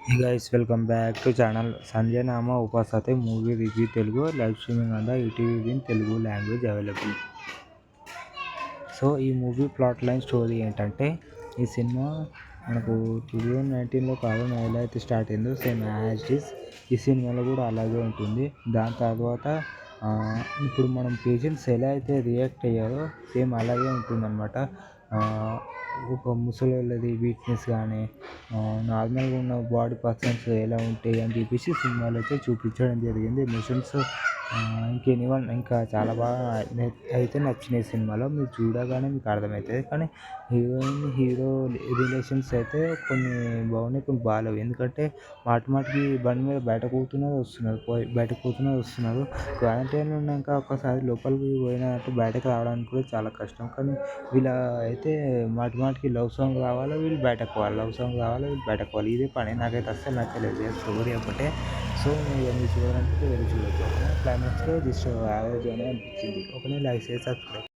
Hey guys, welcome back to channel Sanjay Nama Upasate movie review Telugu live streaming on the ETV in Telugu language available. So ఈ movie plot line story ఏంటంటే ఈ cinema మనకు 2019లో corona ఎలా అయితే start అయిందో same as it is ఈ సినిమాలో కూడా అలాగే ఉంటుంది. దాని తర్వాత ఇప్పుడు మనం పేషెంట్స్ ఎలా అయితే రియాక్ట్ అయ్యారో సేమ్ అలాగే ఉంటుందన్నమాట. ఒక ముసలోళ్ళది వీక్నెస్ కానీ నార్మల్గా ఉన్న బాడీ పర్సన్స్ ఎలా ఉంటాయి అని చెప్పేసి సినిమాలో అయితే చూపించడం జరిగింది. ఎమోషన్స్ ఇంకెనీవన్ ఇంకా చాలా బాగా అయితే నచ్చినాయి సినిమాలో. మీరు చూడగానే మీకు అర్థమవుతుంది. కానీ హీరో రిలేషన్స్ అయితే కొన్ని బాగున్నాయి, కొన్ని బాగాలేవు. ఎందుకంటే మాటికి బండి మీద బయటకు పోతున్నారు, వస్తున్నారు, బయటకు పోతున్నారు, వస్తున్నారు. క్వారంటైన్లో ఉన్నాక ఒక్కసారి లోపలికి పోయినట్టు బయటకు రావడానికి కూడా చాలా కష్టం. కానీ వీళ్ళ అయితే మాటికి లవ్ సాంగ్ రావాలి, వీళ్ళు బయటకు పోవాలి, లవ్ సాంగ్ రావాలి, వీళ్ళు బయటకు పోవాలి. ఇదే పని. నాకైతే అస్సలు నచ్చలేదు స్టోరీ ఒకటే. సో మీరు చూడాలంటే వెళ్ళి చూడొచ్చు. క్లైమాక్స్లో జస్ట్ యావరేజ్ అని అనిపించింది. ఒకనే లైక్ చేసి సబ్స్క్రైబ్.